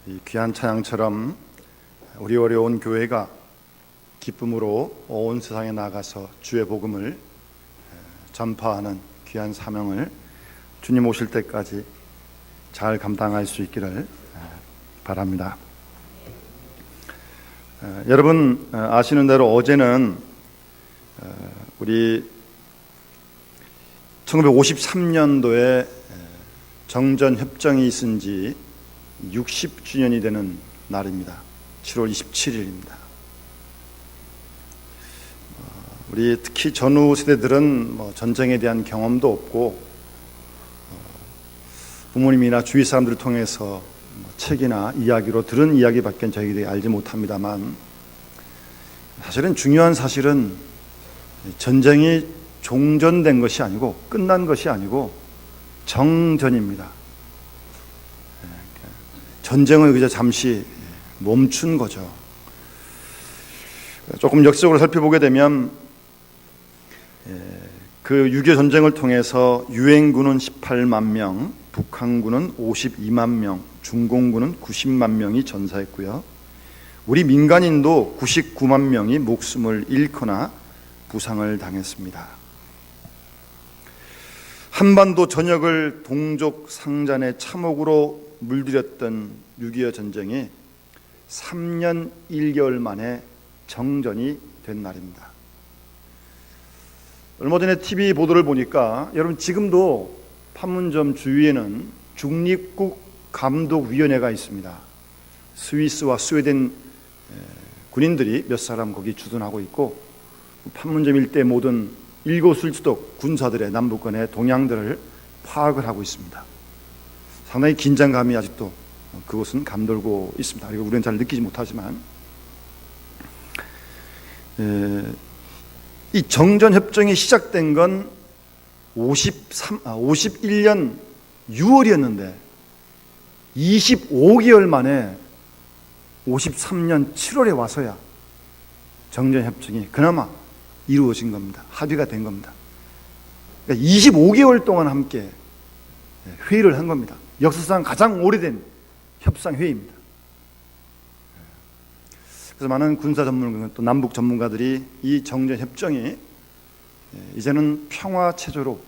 이 귀한 찬양처럼 우리 어려운 교회가 기쁨으로 온 세상에 나가서 주의 복음을 전파하는 귀한 사명을 주님 오실 때까지 잘 감당할 수 있기를 바랍니다. 여러분 아시는 대로 어제는 우리 1953년도에 정전협정이 있은 지 60주년이 되는 날입니다. 7월 27일입니다. 우리 특히 전후 세대들은 전쟁에 대한 경험도 없고 부모님이나 주위 사람들을 통해서 책이나 이야기로 들은 이야기밖에 저희들이 알지 못합니다만, 사실은 중요한 사실은 전쟁이 종전된 것이 아니고 끝난 것이 아니고 정전입니다. 전쟁을 그저 잠시 멈춘 거죠. 조금 역사적으로 살펴보게 되면 그 6.25 전쟁을 통해서 유엔군은 18만 명, 북한군은 52만 명, 중공군은 90만 명이 전사했고요. 우리 민간인도 99만 명이 목숨을 잃거나 부상을 당했습니다. 한반도 전역을 동족 상잔의 참혹으로 물들였던 6.25 전쟁이 3년 1개월 만에 정전이 된 날입니다. 얼마 전에 TV 보도를 보니까 여러분 지금도 판문점 주위에는 중립국 감독위원회가 있습니다. 스위스와 스웨덴 군인들이 몇 사람 거기 주둔하고 있고, 판문점 일대 모든 일거수일투족 군사들의 남북간의 동향들을 파악을 하고 있습니다. 상당히 긴장감이 아직도 그곳은 감돌고 있습니다. 그리고 우리는 잘 느끼지 못하지만, 이 정전협정이 시작된 건 51년 6월이었는데 25개월 만에 53년 7월에 와서야 정전협정이 그나마 이루어진 겁니다. 합의가 된 겁니다. 그러니까 25개월 동안 함께 회의를 한 겁니다. 역사상 가장 오래된 협상회의입니다. 그래서 많은 군사 전문가, 또 남북 전문가들이 이 정전협정이 이제는 평화체제로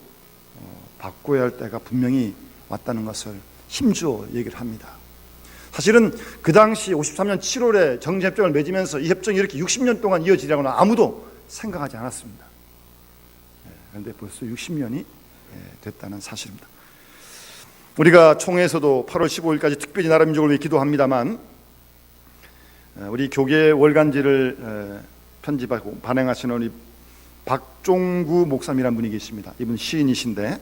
바꿔야 할 때가 분명히 왔다는 것을 힘주어 얘기를 합니다. 사실은 그 당시 53년 7월에 정전협정을 맺으면서 이 협정이 이렇게 60년 동안 이어지리라고는 아무도 생각하지 않았습니다. 그런데 벌써 60년이 됐다는 사실입니다. 우리가 총회에서도 8월 15일까지 특별히 나라 민족을 위해 기도합니다만, 우리 교계 월간지를 편집하고 반행하시는 우리 박종구 목사님이라는 분이 계십니다. 이분 시인이신데,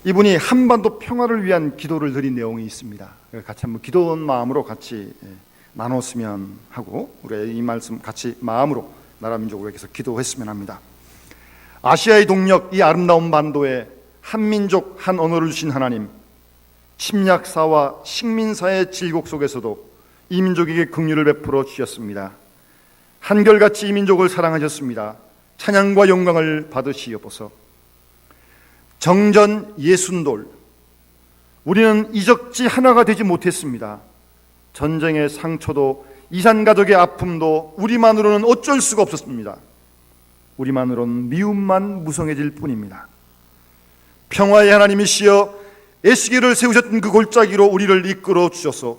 이분이 한반도 평화를 위한 기도를 드린 내용이 있습니다. 같이 한번 기도원 마음으로 같이 나눴으면 하고, 우리가 이 말씀 같이 마음으로 나라 민족을 위해서 기도했으면 합니다. 아시아의 동력, 이 아름다운 반도에 한민족 한 언어를 주신 하나님, 침략사와 식민사의 질곡 속에서도 이 민족에게 긍휼을 베풀어 주셨습니다. 한결같이 이 민족을 사랑하셨습니다. 찬양과 영광을 받으시옵소서. 정전 60돌, 우리는 이적지 하나가 되지 못했습니다. 전쟁의 상처도 이산가족의 아픔도 우리만으로는 어쩔 수가 없었습니다. 우리만으로는 미움만 무성해질 뿐입니다. 평화의 하나님이시여, 에스겔을 세우셨던 그 골짜기로 우리를 이끌어 주셔서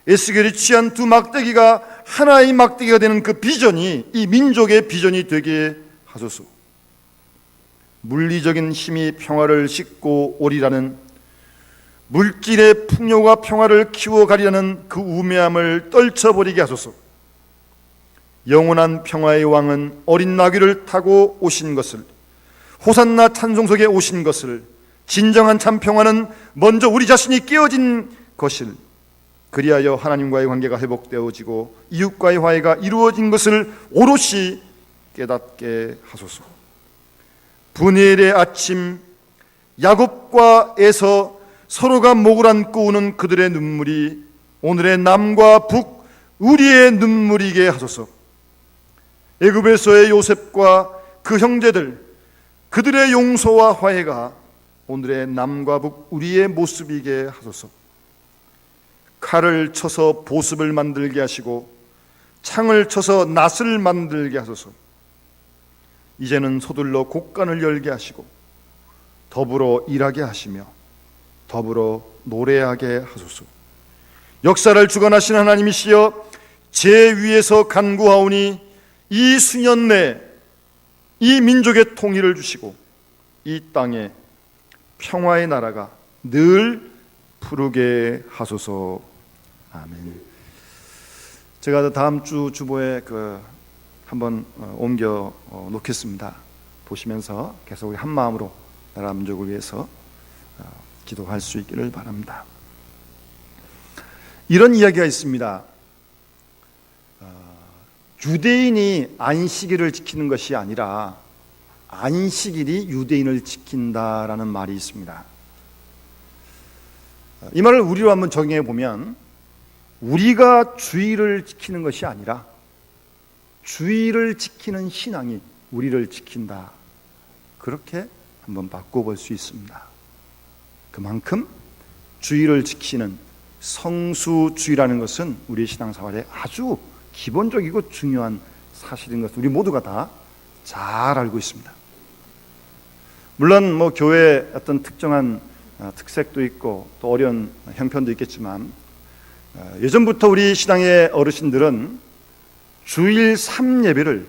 에스겔이 취한 두 막대기가 하나의 막대기가 되는 그 비전이 이 민족의 비전이 되게 하소서. 물리적인 힘이 평화를 싣고 오리라는, 물질의 풍요가 평화를 키워가리라는 그 우매함을 떨쳐버리게 하소서. 영원한 평화의 왕은 어린 나귀를 타고 오신 것을, 호산나 찬송 속에 오신 것을, 진정한 참 평화는 먼저 우리 자신이 깨어진 것을, 그리하여 하나님과의 관계가 회복되어지고 이웃과의 화해가 이루어진 것을 오롯이 깨닫게 하소서. 분해일의 아침, 야곱과 에서 서로가 목을 안고 우는 그들의 눈물이 오늘의 남과 북 우리의 눈물이게 하소서. 애굽에서의 요셉과 그 형제들, 그들의 용서와 화해가 오늘의 남과 북 우리의 모습이게 하소서. 칼을 쳐서 보습을 만들게 하시고 창을 쳐서 낫을 만들게 하소서. 이제는 서둘러 곡간을 열게 하시고 더불어 일하게 하시며 더불어 노래하게 하소서. 역사를 주관하신 하나님이시여, 제 위에서 간구하오니 이 수년 내에 이 민족의 통일을 주시고 이 땅에 평화의 나라가 늘 부르게 하소서. 아멘. 제가 다음 주 주보에 한번 옮겨 놓겠습니다. 보시면서 계속 우리 한 마음으로 나라 민족을 위해서 기도할 수 있기를 바랍니다. 이런 이야기가 있습니다. 유대인이 안식일을 지키는 것이 아니라 안식일이 유대인을 지킨다라는 말이 있습니다. 이 말을 우리로 한번 적용해 보면, 우리가 주일을 지키는 것이 아니라 주일을 지키는 신앙이 우리를 지킨다, 그렇게 한번 바꿔볼 수 있습니다. 그만큼 주일을 지키는 성수주의라는 것은 우리 신앙생활에 아주 기본적이고 중요한 사실인 것을 우리 모두가 다 잘 알고 있습니다. 물론 교회의 어떤 특정한 특색도 있고 또 어려운 형편도 있겠지만, 예전부터 우리 신앙의 어르신들은 주일 3예배를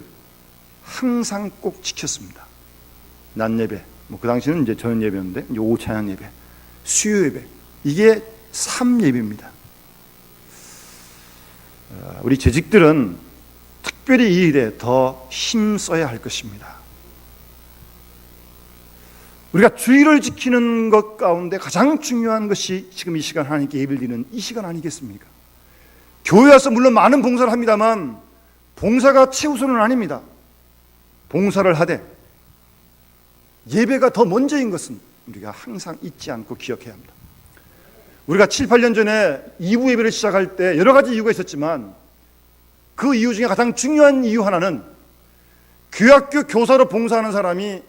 항상 꼭 지켰습니다. 낮 예배, 그 당시는 이제 저녁 예배였는데, 이제 오후 찬양 예배, 수요 예배, 이게 3예배입니다. 우리 재직들은 특별히 이 일에 더 힘써야 할 것입니다. 우리가 주일을 지키는 것 가운데 가장 중요한 것이 지금 이 시간 하나님께 예배를 드리는 이 시간 아니겠습니까? 교회 와서 물론 많은 봉사를 합니다만 봉사가 최우선은 아닙니다. 봉사를 하되 예배가 더 먼저인 것은 우리가 항상 잊지 않고 기억해야 합니다. 우리가 7, 8년 전에 2부 예배를 시작할 때 여러 가지 이유가 있었지만, 그 이유 중에 가장 중요한 이유 하나는 교학교 교사로 봉사하는 사람이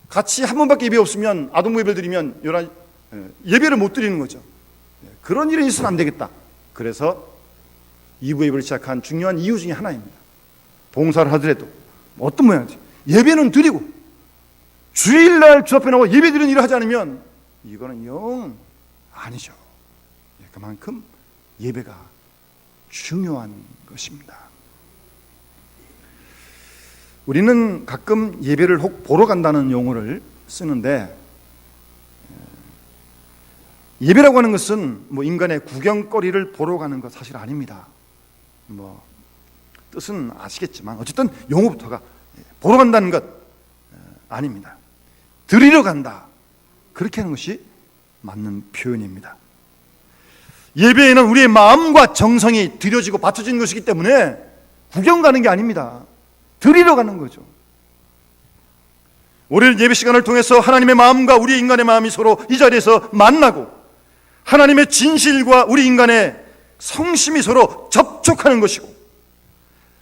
같이 한 번밖에 예배 없으면, 아동부 예배를 드리면 예배를 못 드리는 거죠. 그런 일이 있어서는 안 되겠다. 그래서 2부 예배를 시작한 중요한 이유 중에 하나입니다. 봉사를 하더라도 어떤 모양이지, 예배는 드리고 주일날 주 앞에 나와 예배 드리는 일을 하지 않으면 이거는 영 아니죠. 그만큼 예배가 중요한 것입니다. 우리는 가끔 예배를 혹 보러 간다는 용어를 쓰는데, 예배라고 하는 것은 인간의 구경거리를 보러 가는 것 사실 아닙니다. 뜻은 아시겠지만 어쨌든 용어부터가 보러 간다는 것 아닙니다. 드리러 간다, 그렇게 하는 것이 맞는 표현입니다. 예배에는 우리의 마음과 정성이 드려지고 바쳐지는 것이기 때문에 구경 가는 게 아닙니다. 드리러 가는 거죠. 월요일 예배 시간을 통해서 하나님의 마음과 우리 인간의 마음이 서로 이 자리에서 만나고, 하나님의 진실과 우리 인간의 성심이 서로 접촉하는 것이고,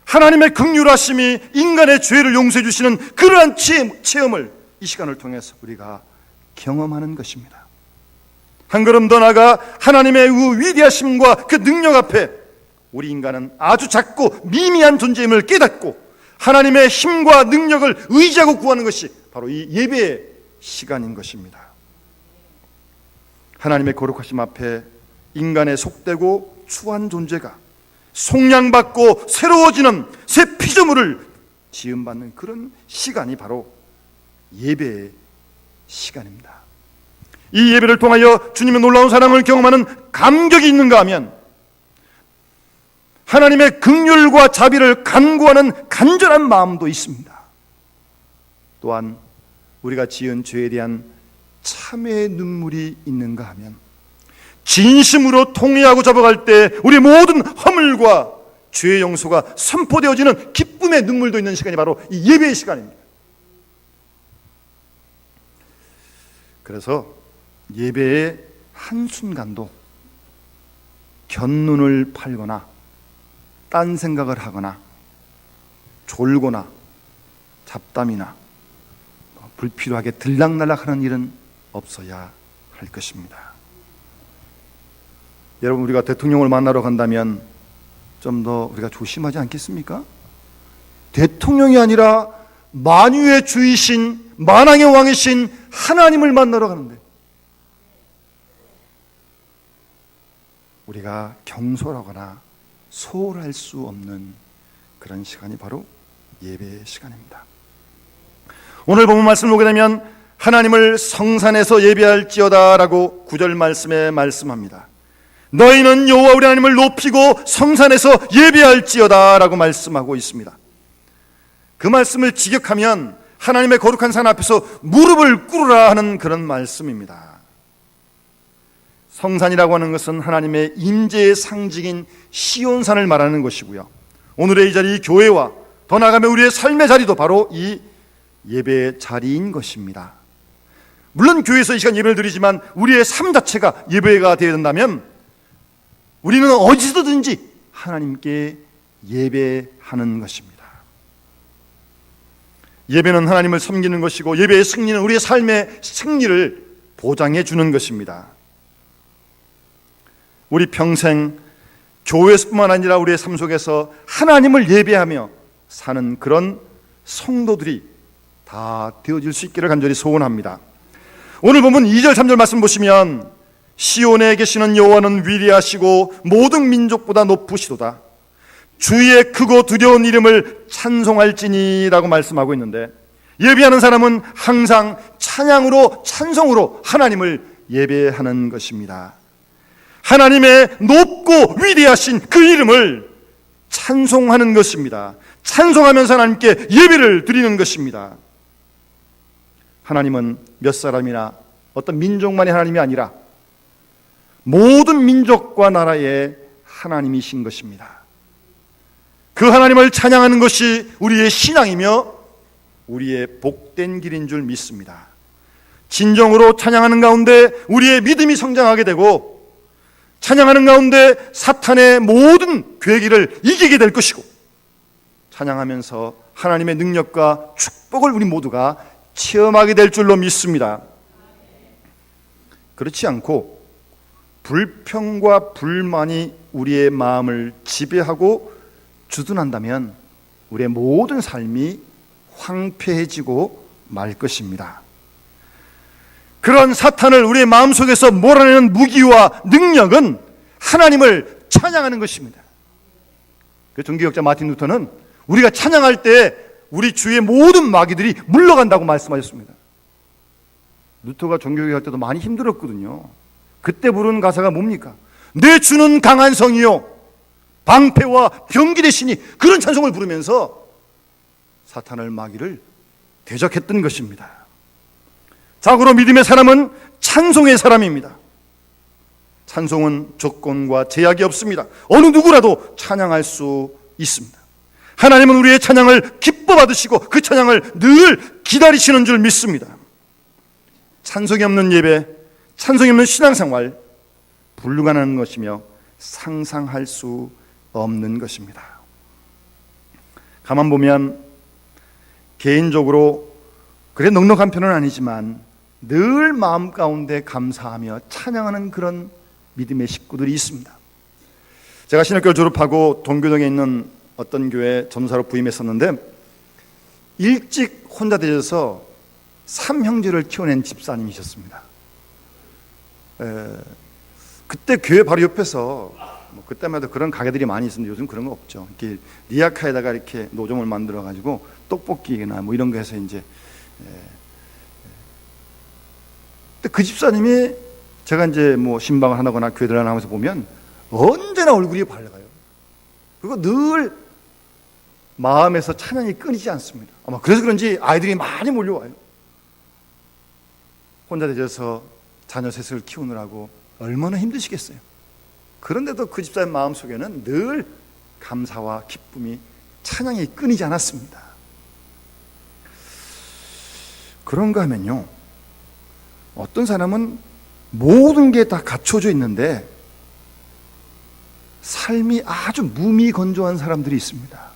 하나님의 긍휼하심이 인간의 죄를 용서해 주시는 그러한 체험을 이 시간을 통해서 우리가 경험하는 것입니다. 한 걸음 더 나아가 하나님의 위대하심과 그 능력 앞에 우리 인간은 아주 작고 미미한 존재임을 깨닫고 하나님의 힘과 능력을 의지하고 구하는 것이 바로 이 예배의 시간인 것입니다. 하나님의 거룩하심 앞에 인간의 속되고 추한 존재가 속량받고 새로워지는 새 피조물을 지음받는 그런 시간이 바로 예배의 시간입니다. 이 예배를 통하여 주님의 놀라운 사랑을 경험하는 감격이 있는가 하면, 하나님의 긍휼과 자비를 간구하는 간절한 마음도 있습니다. 또한 우리가 지은 죄에 대한 참회의 눈물이 있는가 하면, 진심으로 통회하고 잡아갈 때 우리 모든 허물과 죄의 용서가 선포되어지는 기쁨의 눈물도 있는 시간이 바로 이 예배의 시간입니다. 그래서 예배의 한순간도 곁눈을 팔거나 딴 생각을 하거나 졸거나 잡담이나 불필요하게 들락날락하는 일은 없어야 할 것입니다. 여러분, 우리가 대통령을 만나러 간다면 좀 더 우리가 조심하지 않겠습니까? 대통령이 아니라 만유의 주이신, 만왕의 왕이신 하나님을 만나러 가는데 우리가 경솔하거나 소홀할 수 없는 그런 시간이 바로 예배의 시간입니다. 오늘 본문 말씀을 보게 되면 하나님을 성산에서 예배할지어다 라고 9절 말씀에 말씀합니다. 너희는 여호와 우리 하나님을 높이고 성산에서 예배할지어다 라고 말씀하고 있습니다. 그 말씀을 직역하면 하나님의 거룩한 산 앞에서 무릎을 꿇으라 하는 그런 말씀입니다. 성산이라고 하는 것은 하나님의 임재의 상징인 시온산을 말하는 것이고요, 오늘의 이 자리, 교회와 더 나아가면 우리의 삶의 자리도 바로 이 예배의 자리인 것입니다. 물론 교회에서 이 시간 예배를 드리지만 우리의 삶 자체가 예배가 되어야 된다면 우리는 어디서든지 하나님께 예배하는 것입니다. 예배는 하나님을 섬기는 것이고, 예배의 승리는 우리의 삶의 승리를 보장해 주는 것입니다. 우리 평생 교회에서뿐만 아니라 우리의 삶 속에서 하나님을 예배하며 사는 그런 성도들이 다 되어질 수 있기를 간절히 소원합니다. 오늘 보면 2절 3절 말씀 보시면 시온에 계시는 여호와는 위대하시고 모든 민족보다 높으시도다. 주의 크고 두려운 이름을 찬송할지니 라고 말씀하고 있는데, 예배하는 사람은 항상 찬양으로, 찬송으로 하나님을 예배하는 것입니다. 하나님의 높고 위대하신 그 이름을 찬송하는 것입니다. 찬송하면서 하나님께 예배를 드리는 것입니다. 하나님은 몇 사람이나 어떤 민족만의 하나님이 아니라 모든 민족과 나라의 하나님이신 것입니다. 그 하나님을 찬양하는 것이 우리의 신앙이며 우리의 복된 길인 줄 믿습니다. 진정으로 찬양하는 가운데 우리의 믿음이 성장하게 되고, 찬양하는 가운데 사탄의 모든 괴기를 이기게 될 것이고, 찬양하면서 하나님의 능력과 축복을 우리 모두가 체험하게 될 줄로 믿습니다. 그렇지 않고 불평과 불만이 우리의 마음을 지배하고 주둔한다면 우리의 모든 삶이 황폐해지고 말 것입니다. 그런 사탄을 우리의 마음속에서 몰아내는 무기와 능력은 하나님을 찬양하는 것입니다. 그 종교학자 마틴 루터는 우리가 찬양할 때 우리 주위의 모든 마귀들이 물러간다고 말씀하셨습니다. 루터가 종교개혁할 때도 많이 힘들었거든요. 그때 부른 가사가 뭡니까? 내 주는 강한 성이요 방패와 병기 되시니, 그런 찬송을 부르면서 사탄을, 마귀를 대적했던 것입니다. 자고로 믿음의 사람은 찬송의 사람입니다. 찬송은 조건과 제약이 없습니다. 어느 누구라도 찬양할 수 있습니다. 하나님은 우리의 찬양을 기뻐 받으시고 그 찬양을 늘 기다리시는 줄 믿습니다. 찬송이 없는 예배, 찬송이 없는 신앙생활, 불가능한 것이며 상상할 수 없는 것입니다. 가만 보면 개인적으로 그래 넉넉한 편은 아니지만 늘 마음 가운데 감사하며 찬양하는 그런 믿음의 식구들이 있습니다. 제가 신학교를 졸업하고 동교동에 있는 어떤 교회 전도사로 부임했었는데, 일찍 혼자 되셔서 3형제를 키워낸 집사님이셨습니다. 그때 교회 바로 옆에서 그때만 해도 그런 가게들이 많이 있었는데 요즘 그런 거 없죠. 이렇게 리아카에다가 이렇게 노점을 만들어 가지고 떡볶이나 뭐 이런 거 해서 이제 근데 그 집사님이 제가 이제 뭐 신방을 하거나 교회를 하면서 보면 언제나 얼굴이 밝아요. 그리고 늘 마음에서 찬양이 끊이지 않습니다. 아마 그래서 그런지 아이들이 많이 몰려와요. 혼자 되셔서 자녀 셋을 키우느라고 얼마나 힘드시겠어요. 그런데도 그 집사의 마음속에는 늘 감사와 기쁨이, 찬양이 끊이지 않았습니다. 그런가 하면요, 어떤 사람은 모든 게 다 갖춰져 있는데 삶이 아주 무미건조한 사람들이 있습니다.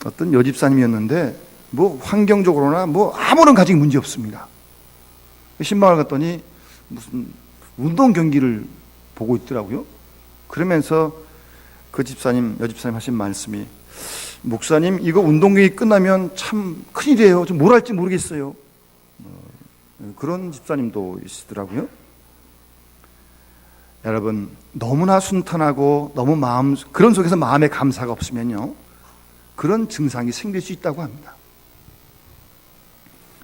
어떤 여집사님이었는데 뭐 환경적으로나 뭐 아무런 가정이 문제 없습니다. 신방을 갔더니 무슨 운동 경기를 보고 있더라고요. 그러면서 그 집사님, 여집사님 하신 말씀이, 목사님 이거 운동 경기 끝나면 참 큰일이에요. 좀 뭘 할지 모르겠어요. 그런 집사님도 있으더라고요. 여러분, 너무나 순탄하고 너무 그런 속에서 마음에 감사가 없으면요, 그런 증상이 생길 수 있다고 합니다.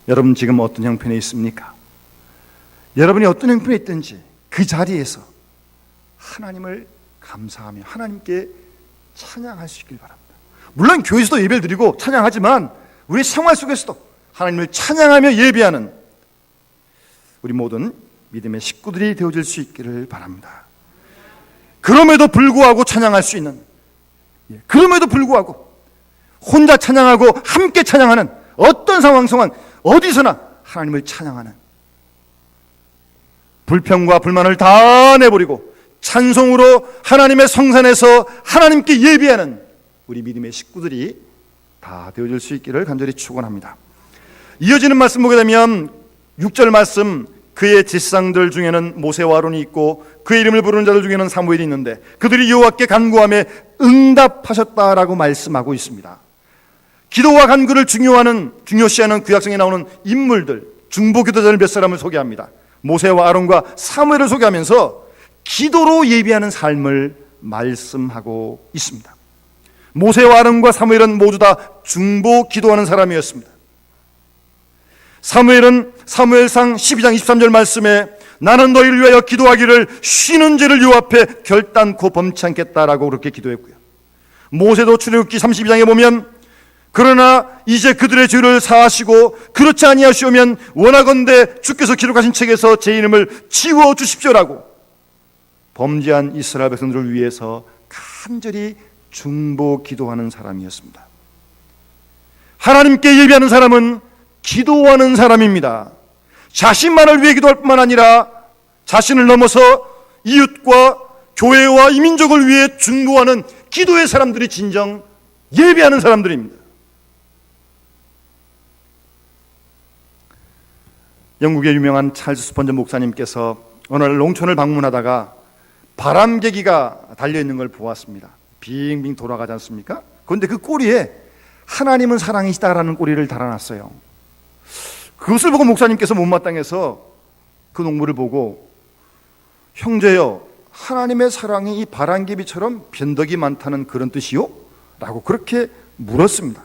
여러분 지금 어떤 형편에 있습니까? 여러분이 어떤 형편에 있든지 그 자리에서 하나님을 감사하며 하나님께 찬양할 수 있길 바랍니다. 물론 교회에서도 예배를 드리고 찬양하지만 우리 생활 속에서도 하나님을 찬양하며 예배하는 우리 모든 믿음의 식구들이 되어질 수 있기를 바랍니다. 그럼에도 불구하고 찬양할 수 있는, 그럼에도 불구하고 혼자 찬양하고 함께 찬양하는, 어떤 상황 속은 어디서나 하나님을 찬양하는, 불평과 불만을 다 내버리고 찬송으로 하나님의 성산에서 하나님께 예배하는 우리 믿음의 식구들이 다 되어질 수 있기를 간절히 축원합니다. 이어지는 말씀 보게 되면 6절 말씀, 그의 제사장들 중에는 모세와 아론이 있고 그의 이름을 부르는 자들 중에는 사무엘이 있는데 그들이 여호와께 간구하며 응답하셨다라고 말씀하고 있습니다. 기도와 간구를 중요시하는 구약성에 나오는 인물들, 중보기도자들 몇 사람을 소개합니다. 모세와 아론과 사무엘을 소개하면서 기도로 예비하는 삶을 말씀하고 있습니다. 모세와 아론과 사무엘은 모두 다 중보 기도하는 사람이었습니다. 사무엘은 사무엘상 12장 23절 말씀에 나는 너희를 위하여 기도하기를 쉬는 죄를 요 앞에 결단코 범치 않겠다라고 그렇게 기도했고요. 모세도 출애굽기 32장에 보면 그러나 이제 그들의 죄를 사하시고 그렇지 아니하시오면 원하건대 주께서 기록하신 책에서 제 이름을 지워주십시오라고 범죄한 이스라엘 백성들을 위해서 간절히 중보 기도하는 사람이었습니다. 하나님께 예배하는 사람은 기도하는 사람입니다. 자신만을 위해 기도할 뿐만 아니라 자신을 넘어서 이웃과 교회와 이민족을 위해 중보하는 기도의 사람들이 진정 예배하는 사람들입니다. 영국의 유명한 찰스 스펀저 목사님께서 어느 날 농촌을 방문하다가 바람개기가 달려있는 걸 보았습니다. 빙빙 돌아가지 않습니까? 그런데 그 꼬리에 하나님은 사랑이시다라는 꼬리를 달아놨어요. 그것을 보고 목사님께서 못마땅해서 그 농부를 보고 형제여, 하나님의 사랑이 이 바람개비처럼 변덕이 많다는 그런 뜻이요? 라고 그렇게 물었습니다.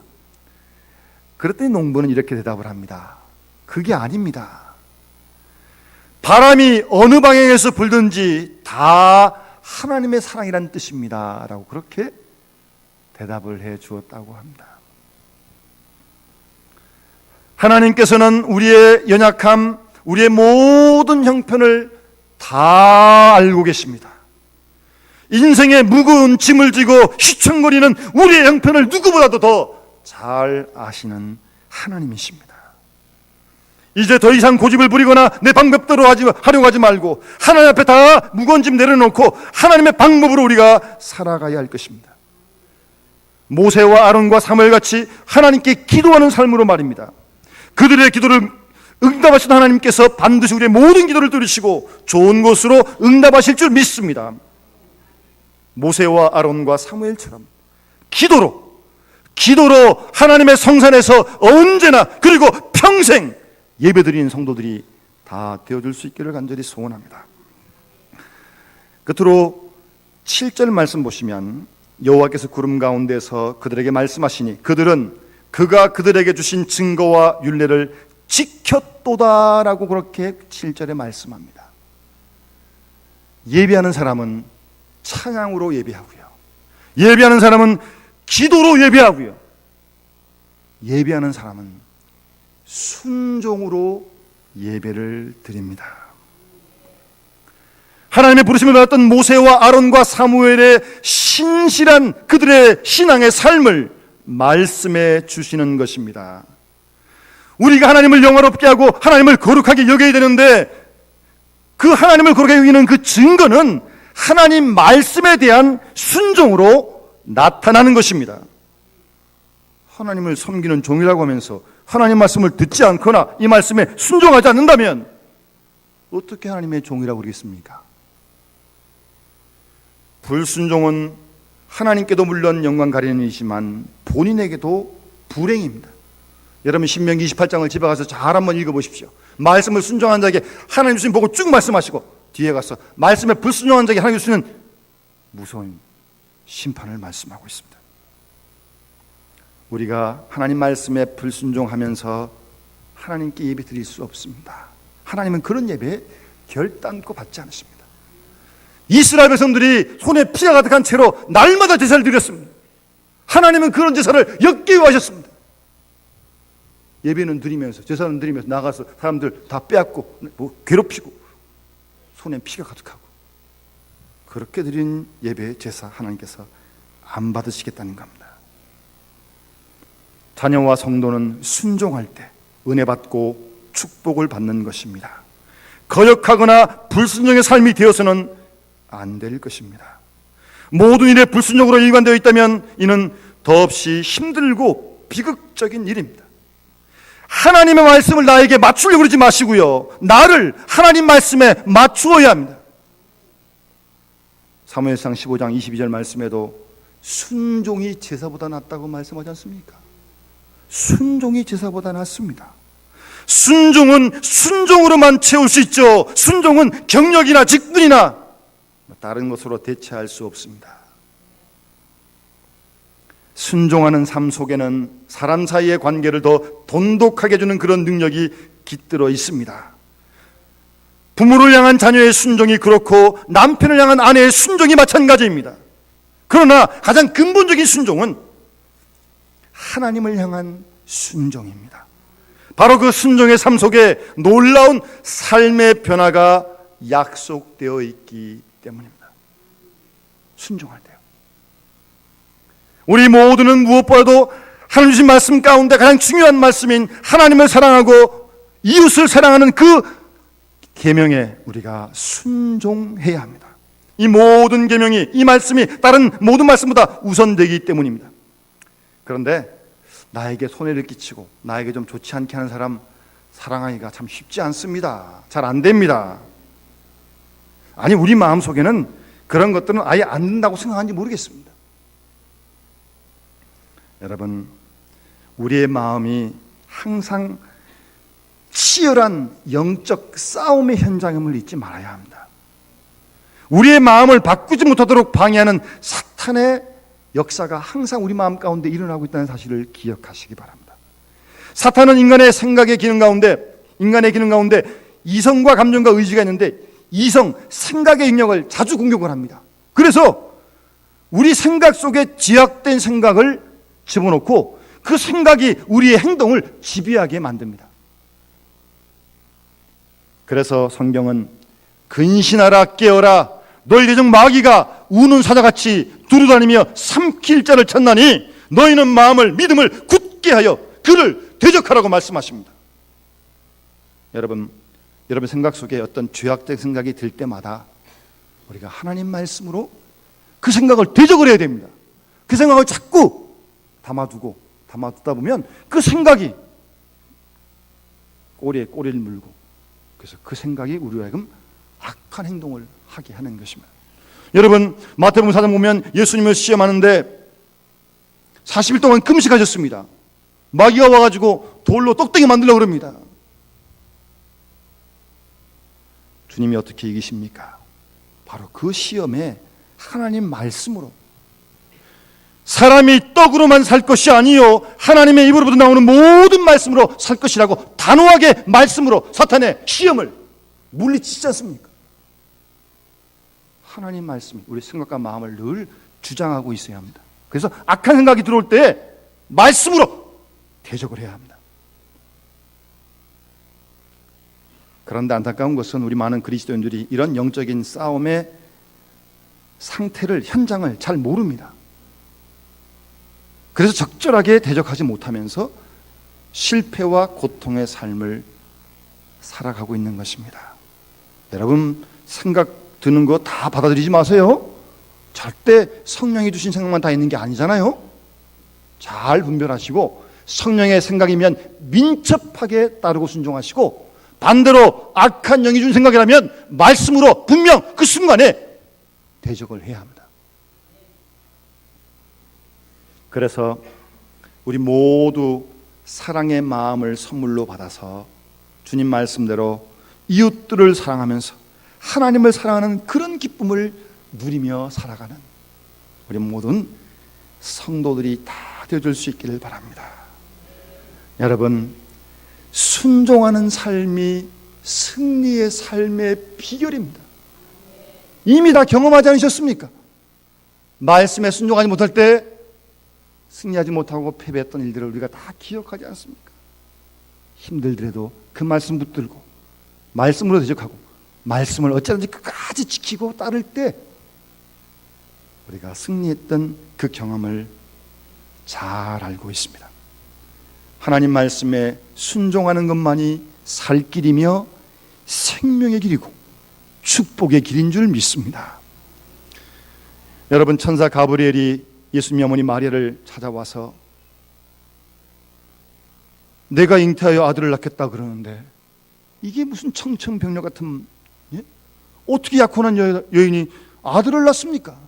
그랬더니 농부는 이렇게 대답을 합니다. 그게 아닙니다. 바람이 어느 방향에서 불든지 다 하나님의 사랑이라는 뜻입니다. 라고 그렇게 대답을 해 주었다고 합니다. 하나님께서는 우리의 연약함, 우리의 모든 형편을 다 알고 계십니다. 인생의 무거운 짐을 지고 휘청거리는 우리의 형편을 누구보다도 더 잘 아시는 하나님이십니다. 이제 더 이상 고집을 부리거나 내 방법대로 하려고 하지 말고 하나님 앞에 다 무거운 짐 내려놓고 하나님의 방법으로 우리가 살아가야 할 것입니다. 모세와 아론과 사무엘같이 하나님께 기도하는 삶으로 말입니다. 그들의 기도를 응답하신 하나님께서 반드시 우리의 모든 기도를 들으시고 좋은 것으로 응답하실 줄 믿습니다. 모세와 아론과 사무엘처럼 기도로 하나님의 성산에서 언제나 그리고 평생 예배드리는 성도들이 다 되어줄 수 있기를 간절히 소원합니다. 끝으로 7절 말씀 보시면 여호와께서 구름 가운데서 그들에게 말씀하시니 그들은 그가 그들에게 주신 증거와 율례를 지켰도다라고 그렇게 7절에 말씀합니다. 예배하는 사람은 찬양으로 예배하고요, 예배하는 사람은 기도로 예배하고요, 예배하는 사람은 순종으로 예배를 드립니다. 하나님의 부르심을 받았던 모세와 아론과 사무엘의 신실한 그들의 신앙의 삶을 말씀해 주시는 것입니다. 우리가 하나님을 영화롭게 하고 하나님을 거룩하게 여겨야 되는데 그 하나님을 거룩하게 여기는 그 증거는 하나님 말씀에 대한 순종으로 나타나는 것입니다. 하나님을 섬기는 종이라고 하면서 하나님 말씀을 듣지 않거나 이 말씀에 순종하지 않는다면 어떻게 하나님의 종이라고 그러겠습니까? 불순종은 하나님께도 물론 영광 가리는 일이지만 본인에게도 불행입니다. 여러분 신명기 28장을 집에 가서 잘 한번 읽어보십시오. 말씀을 순종한 자에게 하나님 주신 보고 쭉 말씀하시고 뒤에 가서 말씀에 불순종한 자에게 하나님 주시는 무서운 심판을 말씀하고 있습니다. 우리가 하나님 말씀에 불순종하면서 하나님께 예배 드릴 수 없습니다. 하나님은 그런 예배 결단코 받지 않으십니다. 이스라엘 백성들이 손에 피가 가득한 채로 날마다 제사를 드렸습니다. 하나님은 그런 제사를 역겨워하셨습니다. 예배는 드리면서 제사는 드리면서 나가서 사람들 다 빼앗고 괴롭히고 손에 피가 가득하고 그렇게 드린 예배 제사 하나님께서 안 받으시겠다는 겁니다. 자녀와 성도는 순종할 때 은혜 받고 축복을 받는 것입니다. 거역하거나 불순종의 삶이 되어서는 안 될 것입니다. 모든 일에 불순종으로 일관되어 있다면 이는 더없이 힘들고 비극적인 일입니다. 하나님의 말씀을 나에게 맞추려고 그러지 마시고요, 나를 하나님 말씀에 맞추어야 합니다. 사무엘상 15장 22절 말씀에도 순종이 제사보다 낫다고 말씀하지 않습니까? 순종이 제사보다 낫습니다. 순종은 순종으로만 채울 수 있죠. 순종은 경력이나 직분이나 다른 것으로 대체할 수 없습니다. 순종하는 삶 속에는 사람 사이의 관계를 더 돈독하게 해주는 그런 능력이 깃들어 있습니다. 부모를 향한 자녀의 순종이 그렇고 남편을 향한 아내의 순종이 마찬가지입니다. 그러나 가장 근본적인 순종은 하나님을 향한 순종입니다. 바로 그 순종의 삶 속에 놀라운 삶의 변화가 약속되어 있기 때문입니다. 순종할 때요. 우리 모두는 무엇보다도 하나님 주신 말씀 가운데 가장 중요한 말씀인 하나님을 사랑하고 이웃을 사랑하는 그 계명에 우리가 순종해야 합니다. 이 모든 계명이, 이 말씀이 다른 모든 말씀보다 우선되기 때문입니다. 그런데 나에게 손해를 끼치고 나에게 좀 좋지 않게 하는 사람 사랑하기가 참 쉽지 않습니다. 잘 안 됩니다. 아니, 우리 마음속에는 그런 것들은 아예 안 된다고 생각하는지 모르겠습니다. 여러분, 우리의 마음이 항상 치열한 영적 싸움의 현장임을 잊지 말아야 합니다. 우리의 마음을 바꾸지 못하도록 방해하는 사탄의 역사가 항상 우리 마음 가운데 일어나고 있다는 사실을 기억하시기 바랍니다. 사탄은 인간의 생각의 기능 가운데, 인간의 기능 가운데 이성과 감정과 의지가 있는데 이성, 생각의 영역을 자주 공격을 합니다. 그래서 우리 생각 속에 지약된 생각을 집어넣고 그 생각이 우리의 행동을 지배하게 만듭니다. 그래서 성경은 근신하라 깨어라, 너희에게 중 마귀가 우는 사자같이 두루다니며 삼킬 자를 찾나니 너희는 마음을 믿음을 굳게 하여 그를 대적하라고 말씀하십니다. 여러분 생각 속에 어떤 죄악된 생각이 들 때마다 우리가 하나님 말씀으로 그 생각을 대적을 해야 됩니다. 그 생각을 자꾸 담아두다 보면 그 생각이 꼬리에 꼬리를 물고, 그래서 그 생각이 우리로 하여금 악한 행동을 하게 하는 것입니다. 여러분, 마태복음 4장 보면 예수님을 시험하는데 40일 동안 금식하셨습니다. 마귀가 와가지고 돌로 똑딱이 만들려고 그럽니다. 주님이 어떻게 이기십니까? 바로 그 시험에 하나님 말씀으로, 사람이 떡으로만 살 것이 아니요 하나님의 입으로부터 나오는 모든 말씀으로 살 것이라고 단호하게 말씀으로 사탄의 시험을 물리치지 않습니까? 하나님 말씀이 우리 생각과 마음을 늘 주장하고 있어야 합니다. 그래서 악한 생각이 들어올 때 말씀으로 대적을 해야 합니다. 그런데 안타까운 것은 우리 많은 그리스도인들이 이런 영적인 싸움의 상태를, 현장을 잘 모릅니다. 그래서 적절하게 대적하지 못하면서 실패와 고통의 삶을 살아가고 있는 것입니다. 여러분, 생각 드는 거 다 받아들이지 마세요. 절대 성령이 주신 생각만 다 있는 게 아니잖아요. 잘 분별하시고 성령의 생각이면 민첩하게 따르고 순종하시고, 반대로 악한 영이 준 생각이라면 말씀으로 분명 그 순간에 대적을 해야 합니다. 그래서 우리 모두 사랑의 마음을 선물로 받아서 주님 말씀대로 이웃들을 사랑하면서 하나님을 사랑하는 그런 기쁨을 누리며 살아가는 우리 모든 성도들이 다 되어줄 수 있기를 바랍니다. 여러분, 순종하는 삶이 승리의 삶의 비결입니다. 이미 다 경험하지 않으셨습니까? 말씀에 순종하지 못할 때 승리하지 못하고 패배했던 일들을 우리가 다 기억하지 않습니까? 힘들더라도 그 말씀 붙들고 말씀으로 대적하고 말씀을 어찌하든지 끝까지 지키고 따를 때 우리가 승리했던 그 경험을 잘 알고 있습니다. 하나님 말씀에 순종하는 것만이 살 길이며 생명의 길이고 축복의 길인 줄 믿습니다. 여러분, 천사 가브리엘이 예수님 어머니 마리아를 찾아와서 내가 잉태하여 아들을 낳겠다 그러는데 이게 무슨 청천벽력 같은, 예? 어떻게 약혼한 여인이 아들을 낳습니까?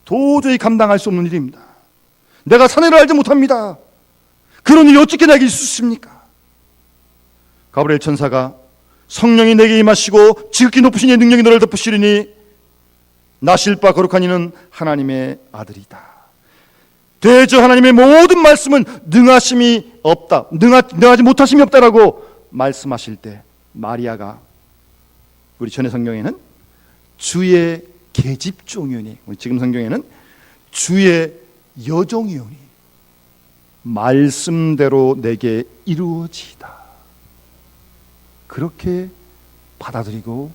도저히 감당할 수 없는 일입니다. 내가 사내를 알지 못합니다. 그런 일이 어떻게 내게 있을 수 있습니까? 가브리엘 천사가 성령이 내게 임하시고 지극히 높으신 이의 능력이 너를 덮으시리니 나실 바 거룩한 이는 하나님의 아들이다. 대저 하나님의 모든 말씀은 능하심이 없다, 능하지 못하심이 없다라고 말씀하실 때 마리아가 우리 전의 성경에는 주의 계집종이오니, 우리 지금 성경에는 주의 여종이오니 말씀대로 내게 이루어지이다. 그렇게 받아들이고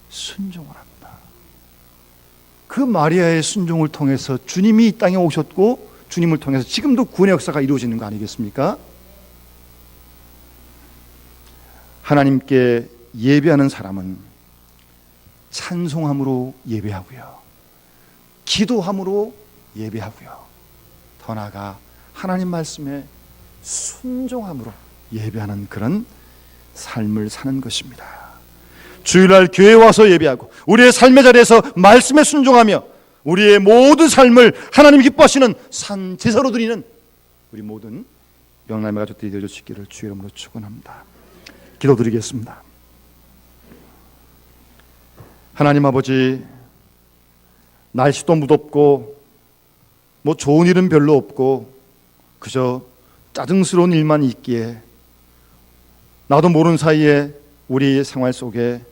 순종을 합니다. 그 마리아의 순종을 통해서 주님이 이 땅에 오셨고 주님을 통해서 지금도 구원의 역사가 이루어지는 거 아니겠습니까? 하나님께 예배하는 사람은 찬송함으로 예배하고요, 기도함으로 예배하고요, 더 나아가 하나님 말씀에 순종함으로 예배하는 그런 삶을 사는 것입니다. 주일날 교회에 와서 예배하고 우리의 삶의 자리에서 말씀에 순종하며 우리의 모든 삶을 하나님이 기뻐하시는 산 제사로 드리는 우리 모든 영남의 가족들이 되어 주시기를 주의 이름으로 축원합니다. 기도드리겠습니다. 하나님 아버지, 날씨도 무덥고 뭐 좋은 일은 별로 없고 그저 짜증스러운 일만 있기에 나도 모르는 사이에 우리 생활 속에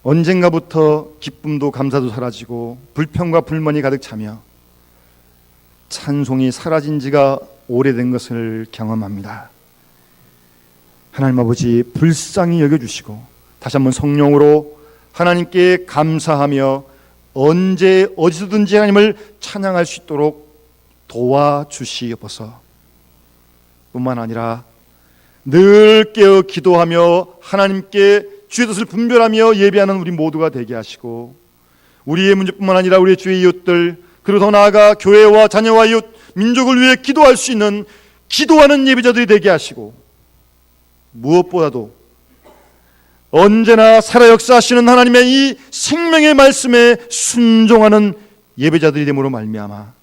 언젠가부터 기쁨도 감사도 사라지고 불평과 불만이 가득 차며 찬송이 사라진 지가 오래된 것을 경험합니다. 하나님 아버지, 불쌍히 여겨주시고 다시 한번 성령으로 하나님께 감사하며 언제 어디서든지 하나님을 찬양할 수 있도록 도와주시옵소서. 뿐만 아니라 늘 깨어 기도하며 하나님께 주의 뜻을 분별하며 예배하는 우리 모두가 되게 하시고 우리의 문제뿐만 아니라 우리의 주의 이웃들, 그리고 더 나아가 교회와 자녀와 이웃, 민족을 위해 기도할 수 있는 기도하는 예배자들이 되게 하시고 무엇보다도 언제나 살아 역사하시는 하나님의 이 생명의 말씀에 순종하는 예배자들이 됨으로 말미암아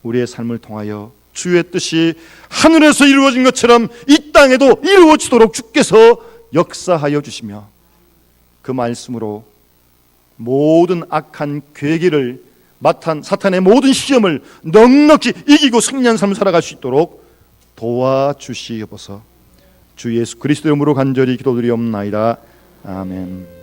우리의 삶을 통하여 주의 뜻이 하늘에서 이루어진 것처럼 이 땅에도 이루어지도록 주께서 역사하여 주시며 그 말씀으로 모든 악한 괴계를 사탄의 모든 시험을 넉넉히 이기고 승리한 삶을 살아갈 수 있도록 도와주시옵소서. 주 예수 그리스도 이름으로 간절히 기도드리옵나이다. 아멘.